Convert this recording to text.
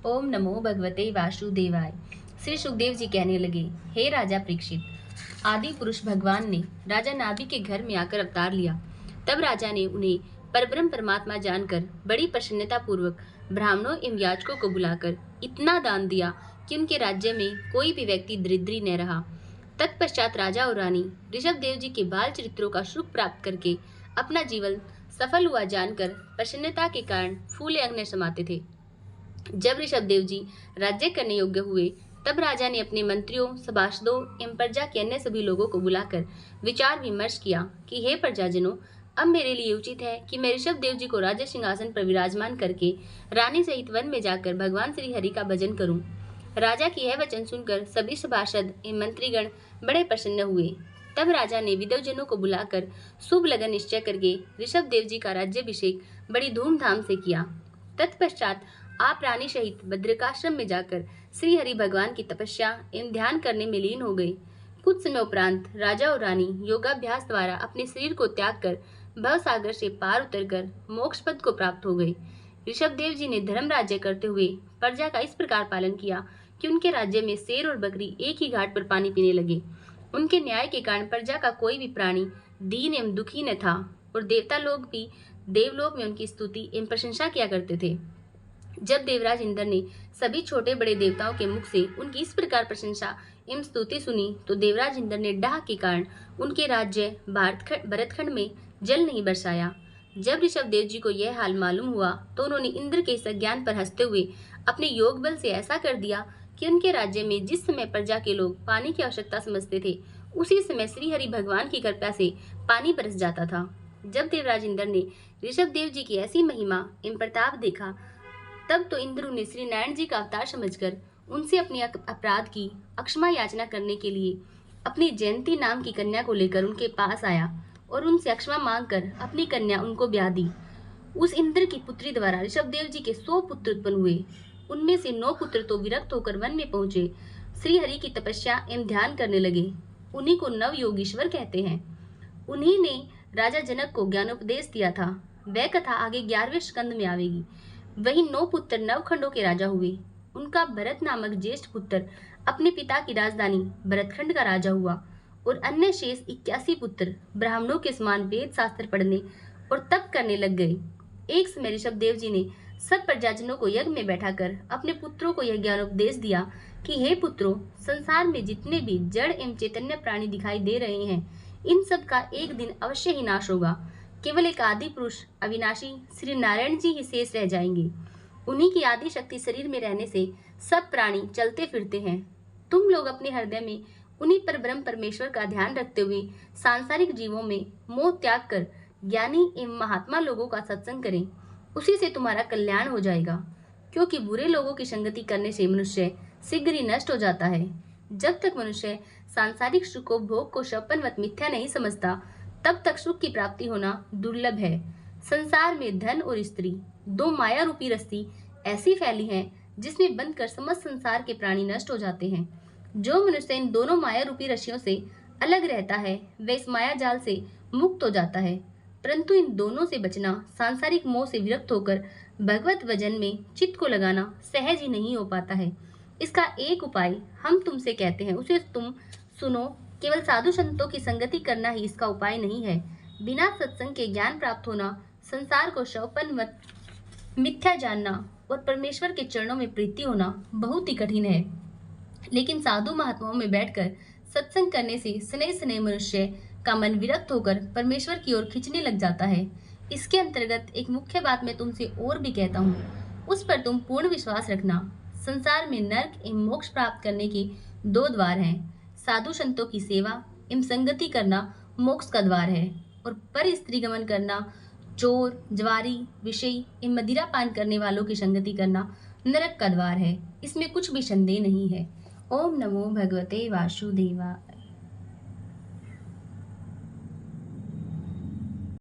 ओम नमो भगवते वासुदेवाय। श्री सुखदेव जी कहने लगे, हे राजा परीक्षित, आदि पुरुष भगवान ने राजा नाभि के घर में आकर अवतार लिया। तब राजा ने उन्हें परब्रह्म परमात्मा जानकर बड़ी प्रसन्नता पूर्वक ब्राह्मणों एवं याचकों को बुलाकर इतना दान दिया कि उनके राज्य में कोई भी व्यक्ति दरिद्री न रहा। तत्पश्चात राजा और रानी ऋषभ देव जी के बाल चरित्रों का सुख प्राप्त करके अपना जीवन सफल हुआ जानकर प्रसन्नता के कारण फूले अंग न समाते थे। जब ऋषभ देव जी राज्य करने योग्य हुए, तब राजा ने अपने मंत्रियों, सभासदों एवं प्रजा के अन्य सभी लोगों को बुलाकर विचार विमर्श किया कि हे प्रजाजनों, अब मेरे लिए उचित है कि मैं ऋषभ देव जी को राज्य सिंहासन पर विराजमान करके रानी सहित वन में जाकर भगवान श्री हरि का भजन करूं। राजा की यह वचन सुनकर सभी सभासद एवं मंत्रीगण बड़े प्रसन्न हुए। तब राजा ने विद्वजनों को बुलाकर शुभ लगन निश्चय करके ऋषभ देव जी का राज्याभिषेक बड़ी धूमधाम से किया। तत्पश्चात आप रानी सहित बद्रिकाश्रम में जाकर श्री हरि भगवान की तपस्या एवं ध्यान करने में लीन हो गए। कुछ समय उपरांत राजा और रानी योगाभ्यास द्वारा अपने शरीर को त्याग कर भव सागर से पार उतरकर मोक्ष पद को प्राप्त हो गए। ऋषभ देव जी ने धर्म राज्य करते हुए प्रजा का इस प्रकार पालन किया कि उनके राज्य में शेर और बकरी एक ही घाट पर पानी पीने लगे। उनके न्याय के कारण प्रजा का कोई भी प्राणी दीन एवं दुखी न था और देवता लोग भी देवलोक में उनकी स्तुति एवं प्रशंसा किया करते थे। जब देवराज इंद्र ने सभी छोटे बड़े देवताओं के मुख से उनकी इस प्रकार प्रशंसा एवं स्तुति सुनी, तो देवराज इंद्र ने डाह के कारण उनके राज्य भरतखंड में जल नहीं बरसाया। जब ऋषभ देव जी को यह हाल मालूम हुआ, तो उन्होंने इंद्र के इस ज्ञान पर हंसते हुए अपने योग बल से ऐसा कर दिया कि उनके राज्य में जिस समय प्रजा के लोग पानी की आवश्यकता समझते थे, उसी समय श्री हरि भगवान की कृपा से पानी बरस जाता था। जब देवराज इंद्र ने ऋषभ देव जी की ऐसी महिमा एवं प्रताप देखा, तब तो इंद्र ने श्री नारायण जी का अवतार समझकर उनसे अपने अपराध की अक्षमा याचना करने के लिए अपनी जयंती नाम की कन्या को लेकर उनके पास आया और उनसे अक्षमा मांगकर अपनी कन्या उनको ब्याह दी। उस इंद्र की पुत्री द्वारा ऋषभ देव जी के 100 पुत्र उत्पन्न हुए। उनमें से 9 पुत्र तो विरक्त होकर वन में पहुंचे श्री हरि की तपस्या एवं ध्यान करने लगे। उन्हीं को नव योगीश्वर कहते हैं। उन्हीं ने राजा जनक को ज्ञानोपदेश दिया था। वह कथा आगे 11वें स्कंद में आवेगी। वही 9 पुत्र नवखंडों के राजा हुए। उनका भरत नामक ज्येष्ठ पुत्र अपने पिता की राजधानी भरतखंड का राजा हुआ और अन्य शेष 81 पुत्र ब्राह्मणों के समान वेद शास्त्र पढ़ने और तप करने लग गए। एक समय ऋषभ देव जी ने सब प्रजाजनों को यज्ञ में बैठाकर अपने पुत्रों को यह ज्ञानोपदेश दिया कि हे पुत्रों, संसार में जितने भी जड़ एवं चैतन्य प्राणी दिखाई दे रहे हैं, इन सब का एक दिन अवश्य ही नाश होगा। केवल एक आदि पुरुष अविनाशी श्री नारायण जी ही शेष रह जाएंगे। उन्हीं की आदि शक्ति शरीर में रहने से सब प्राणी चलते फिरते हैं। तुम लोग अपने हृदय में उन्हीं पर ब्रह्म परमेश्वर का ध्यान रखते हुए सांसारिक जीवों में मोह त्याग कर ज्ञानी एवं महात्मा लोगों का सत्संग करें। उसी से तुम्हारा कल्याण हो जाएगा, क्योंकि बुरे लोगों की संगति करने से मनुष्य शीघ्र ही नष्ट हो जाता है। जब तक मनुष्य सांसारिक सुखोपभोग को शपनवत मिथ्या नहीं समझता, तब तक सुख की प्राप्ति होना दुर्लभ है। संसार में धन और स्त्री 2 माया रूपी रस्सी ऐसी फैली है जिसमें बंधकर समस्त संसार के प्राणी नष्ट हो जाते हैं। जो मनुष्य इन दोनों माया रूपी रस्सियों से अलग रहता है, वह इस माया जाल से मुक्त हो जाता है। परंतु इन दोनों से बचना, सांसारिक मोह से विरक्त होकर भगवत भजन में चित्त को लगाना सहज ही नहीं हो पाता है। इसका एक उपाय हम तुमसे कहते हैं, उसे तुम सुनो। केवल साधु संतों की संगति करना ही इसका उपाय नहीं है। बिना सत्संग के ज्ञान प्राप्त होना, संसार को शौपनवत मिथ्या जानना और परमेश्वर के चरणों में प्रीति होना बहुत ही कठिन है। लेकिन साधु महात्माओं में बैठकर सत्संग करने से स्नेह स्नेह मनुष्य का मन विरक्त होकर परमेश्वर की ओर खींचने लग जाता है। इसके अंतर्गत एक मुख्य बात मैं तुमसे और भी कहता हूँ, उस पर तुम पूर्ण विश्वास रखना। संसार में नरक एवं मोक्ष प्राप्त करने के 2 द्वार हैं। साधु संतों की सेवा एवं संगति करना मोक्ष का द्वार है, और पर स्त्री गमन करना, चोर, ज्वारी, विषयी एवं मदिरा पान करने वालों की संगति करना नरक का द्वार है। इसमें कुछ भी संदेह नहीं है। ओम नमो भगवते वासुदेवा।